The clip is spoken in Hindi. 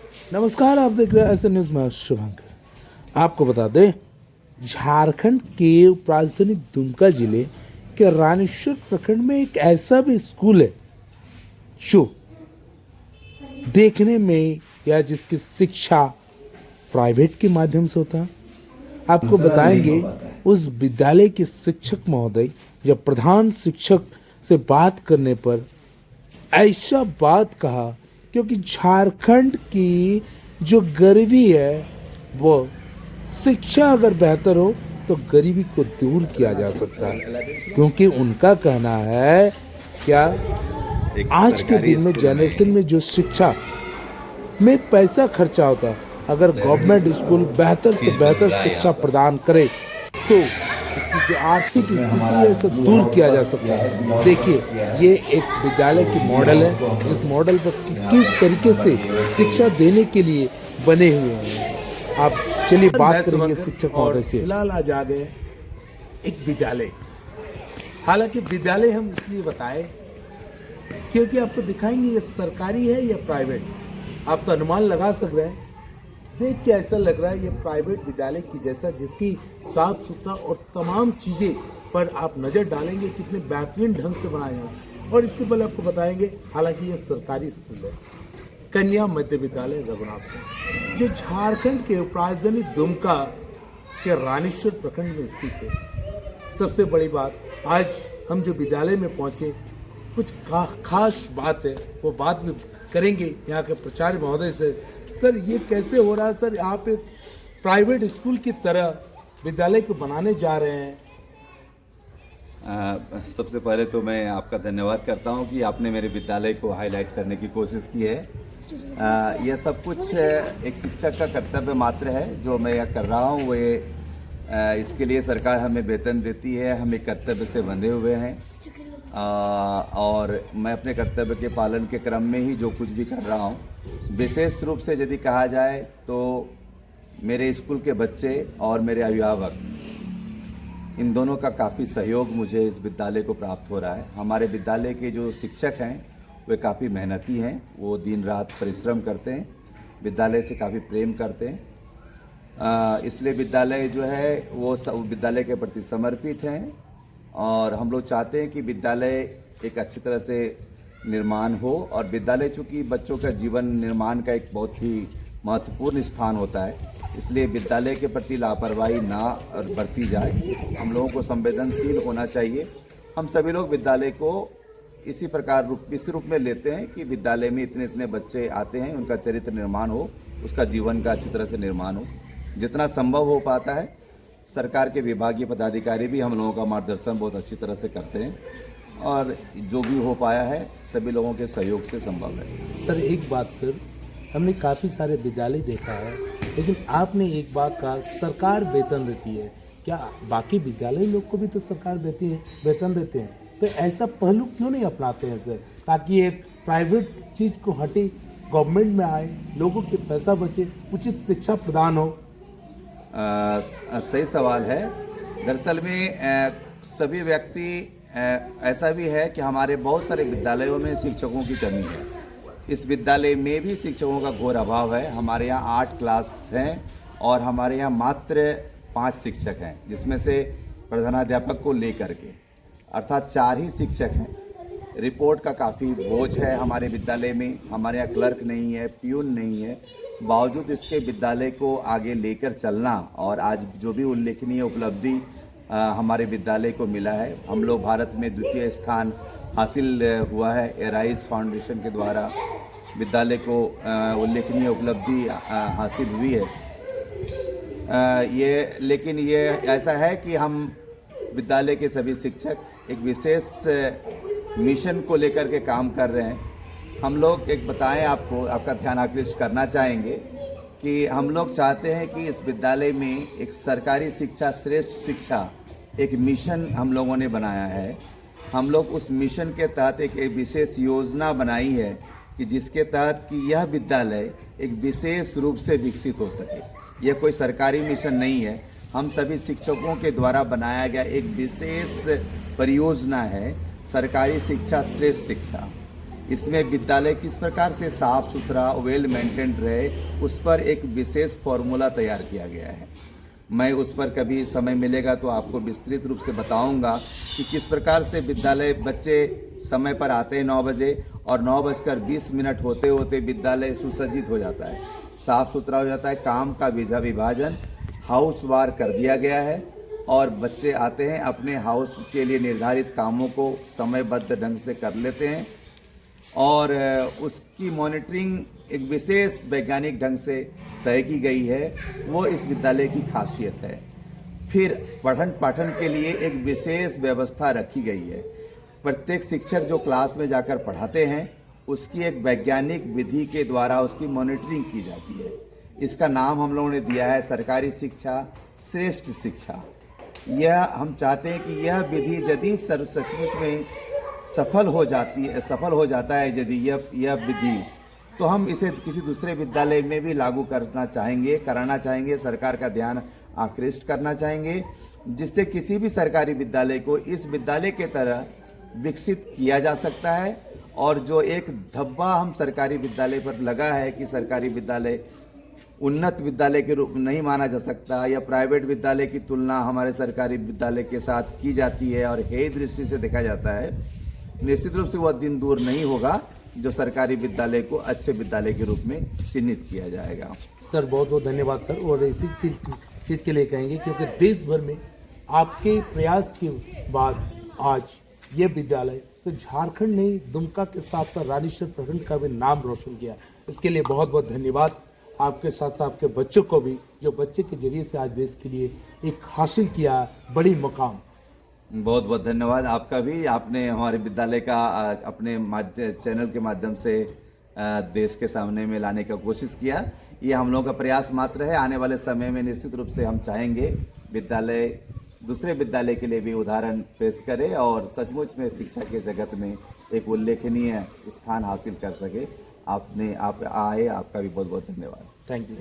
नमस्कार, आप देख रहे हैं ऐसे न्यूज में शुभंकर। आपको बता दें, झारखंड के राजधानी दुमका जिले के रानीश्वर प्रखंड में एक ऐसा भी स्कूल है जो देखने में या जिसकी शिक्षा प्राइवेट के माध्यम से होता है। आपको बताएंगे उस विद्यालय के शिक्षक महोदय जब प्रधान शिक्षक से बात करने पर ऐसा बात कहा, क्योंकि झारखंड की जो गरीबी है वो शिक्षा अगर बेहतर हो तो गरीबी को दूर किया जा सकता है। क्योंकि उनका कहना है क्या आज के दिन में जनरेशन में जो शिक्षा में पैसा खर्चा होता है, अगर गवर्नमेंट स्कूल बेहतर से बेहतर शिक्षा प्रदान करे तो इसकी जो आर्थिक स्थिति है उसको दूर किया जा सकता है। देखिए, ये एक विद्यालय की मॉडल है जिस मॉडल पर किस तरीके से शिक्षा देने के लिए बने हुए हैं। आप चलिए बात करेंगे शिक्षक महोदय से। फिलहाल आज आ गए एक विद्यालय। हालांकि विद्यालय हम इसलिए बताए क्योंकि आपको दिखाएंगे ये सरकारी है या प्राइवेट। आप तो अनुमान लगा सक रहे हैं, देख के ऐसा लग रहा है ये प्राइवेट विद्यालय की जैसा, जिसकी साफ सुथरा और तमाम चीज़ें पर आप नज़र डालेंगे कितने बेहतरीन ढंग से बनाए हैं। और इसके पहले आपको बताएंगे, हालांकि ये सरकारी स्कूल है, कन्या मध्य विद्यालय रघुनाथपुर, जो झारखंड के राजधानी दुमका के रानीश्वर प्रखंड में स्थित है। सबसे बड़ी बात, आज हम जो विद्यालय में पहुंचे, कुछ खास बात है, वो बात भी करेंगे यहाँ के प्राचार्य महोदय से। सर, ये कैसे हो रहा है? सर, आप एक प्राइवेट स्कूल की तरह विद्यालय को बनाने जा रहे हैं। सबसे पहले तो मैं आपका धन्यवाद करता हूं कि आपने मेरे विद्यालय को हाईलाइट करने की कोशिश की है। यह सब कुछ एक शिक्षक का कर्तव्य मात्र है जो मैं यह कर रहा हूं। वो इसके लिए सरकार हमें वेतन देती है, हम एक कर्तव्य से बंधे हुए हैं और मैं अपने कर्तव्य के पालन के क्रम में ही जो कुछ भी कर रहा हूं। विशेष रूप से यदि कहा जाए तो मेरे स्कूल के बच्चे और मेरे अभिभावक, इन दोनों का काफ़ी सहयोग मुझे इस विद्यालय को प्राप्त हो रहा है। हमारे विद्यालय के जो शिक्षक हैं वे काफ़ी मेहनती हैं, वो दिन रात परिश्रम करते हैं, विद्यालय से काफ़ी प्रेम करते हैं। इसलिए विद्यालय जो है वो विद्यालय के प्रति समर्पित हैं और हम लोग चाहते हैं कि विद्यालय एक अच्छी तरह से निर्माण हो। और विद्यालय चूँकि बच्चों का जीवन निर्माण का एक बहुत ही महत्वपूर्ण स्थान होता है, इसलिए विद्यालय के प्रति लापरवाही ना बरती जाए। हम लोगों को संवेदनशील होना चाहिए। हम सभी लोग विद्यालय को इसी प्रकार इस रूप में लेते हैं कि विद्यालय में इतने इतने बच्चे आते हैं, उनका चरित्र निर्माण हो, उसका जीवन का अच्छी तरह से निर्माण हो। जितना संभव हो पाता है, सरकार के विभागीय पदाधिकारी भी हम लोगों का मार्गदर्शन बहुत अच्छी तरह से करते हैं और जो भी हो पाया है सभी लोगों के सहयोग से संभव है। सर, एक बात सर, हमने काफ़ी सारे विद्यालय देखा है, लेकिन आपने एक बात कहा सरकार वेतन देती है। क्या बाकी विद्यालय लोग को भी तो सरकार देती है, वेतन देते हैं? तो ऐसा पहलू क्यों नहीं अपनाते हैं सर, ताकि एक प्राइवेट चीज़ को हटे, गवर्नमेंट में आए, लोगों के पैसा बचे, उचित शिक्षा प्रदान हो? सही सवाल है। दरअसल में सभी व्यक्ति ऐसा भी है कि हमारे बहुत सारे विद्यालयों में शिक्षकों की कमी है। इस विद्यालय में भी शिक्षकों का घोर अभाव है। हमारे यहाँ 8 क्लास हैं और हमारे यहाँ मात्र 5 शिक्षक हैं, जिसमें से प्रधानाध्यापक को लेकर के अर्थात 4 ही शिक्षक हैं। रिपोर्ट का काफ़ी बोझ है हमारे विद्यालय में। हमारे यहाँ क्लर्क नहीं है, प्यून नहीं है। बावजूद इसके विद्यालय को आगे लेकर चलना और आज जो भी उल्लेखनीय उपलब्धि हमारे विद्यालय को मिला है, हम लोग भारत में द्वितीय स्थान हासिल हुआ है एराइज फाउंडेशन के द्वारा, विद्यालय को उल्लेखनीय उपलब्धि हासिल हुई है। लेकिन ये ऐसा है कि हम विद्यालय के सभी शिक्षक एक विशेष मिशन को लेकर के काम कर रहे हैं। हम लोग एक बताएं आपको, आपका ध्यान आकृष्ट करना चाहेंगे कि हम लोग चाहते हैं कि इस विद्यालय में एक सरकारी शिक्षा, श्रेष्ठ शिक्षा, एक मिशन हम लोगों ने बनाया है। हम लोग उस मिशन के तहत एक विशेष योजना बनाई है कि जिसके तहत कि यह विद्यालय एक विशेष रूप से विकसित हो सके। यह कोई सरकारी मिशन नहीं है, हम सभी शिक्षकों के द्वारा बनाया गया एक विशेष परियोजना है, सरकारी शिक्षा श्रेष्ठ शिक्षा। इसमें विद्यालय किस प्रकार से साफ सुथरा वेल मेंटेन्ड रहे उस पर एक विशेष फॉर्मूला तैयार किया गया है। मैं उस पर कभी समय मिलेगा तो आपको विस्तृत रूप से बताऊंगा कि किस प्रकार से विद्यालय बच्चे समय पर आते हैं 9 बजे और 9:20 होते होते विद्यालय सुसज्जित हो जाता है, साफ सुथरा हो जाता है। काम का विभाजन हाउस वार कर दिया गया है और बच्चे आते हैं अपने हाउस के लिए निर्धारित कामों को समयबद्ध ढंग से कर लेते हैं और उसकी मॉनिटरिंग एक विशेष वैज्ञानिक ढंग से तय की गई है। वो इस विद्यालय की खासियत है। फिर पठन पाठन के लिए एक विशेष व्यवस्था रखी गई है। प्रत्येक शिक्षक जो क्लास में जाकर पढ़ाते हैं उसकी एक वैज्ञानिक विधि के द्वारा उसकी मॉनिटरिंग की जाती है। इसका नाम हम लोगों ने दिया है सरकारी शिक्षा श्रेष्ठ शिक्षा। यह हम चाहते हैं कि यह विधि यदि सचमुच में सफल हो जाता है यदि यह विधि, तो हम इसे किसी दूसरे विद्यालय में भी लागू कराना चाहेंगे, सरकार का ध्यान आकृष्ट करना चाहेंगे, जिससे किसी भी सरकारी विद्यालय को इस विद्यालय के तरह विकसित किया जा सकता है। और जो एक धब्बा हम सरकारी विद्यालय पर लगा है कि सरकारी विद्यालय उन्नत विद्यालय के रूप में नहीं माना जा सकता या प्राइवेट विद्यालय की तुलना हमारे सरकारी विद्यालय के साथ की जाती है और हेय दृष्टि से देखा जाता है, निश्चित रूप से वह दिन दूर नहीं होगा जो सरकारी विद्यालय को अच्छे विद्यालय के रूप में चिन्हित किया जाएगा। सर बहुत बहुत धन्यवाद सर। और इसी चीज़ के लिए कहेंगे क्योंकि देश भर में आपके प्रयास के बाद आज ये विद्यालय सिर्फ झारखंड नहीं दुमका के साथ साथ रानीशर प्रखंड का भी नाम रोशन किया। इसके लिए बहुत बहुत धन्यवाद आपके साथ साथ आपके बच्चों को भी, जो बच्चे के जरिए से आज देश के लिए एक हासिल किया बड़ी मुकाम। बहुत बहुत धन्यवाद आपका भी। आपने हमारे विद्यालय का अपने चैनल के माध्यम से देश के सामने में लाने का कोशिश किया। ये हम लोगों का प्रयास मात्र है। आने वाले समय में निश्चित रूप से हम चाहेंगे विद्यालय दूसरे विद्यालय के लिए भी उदाहरण पेश करे और सचमुच में शिक्षा के जगत में एक उल्लेखनीय स्थान हासिल कर सके। आप आए, आपका भी बहुत बहुत धन्यवाद। Thank you.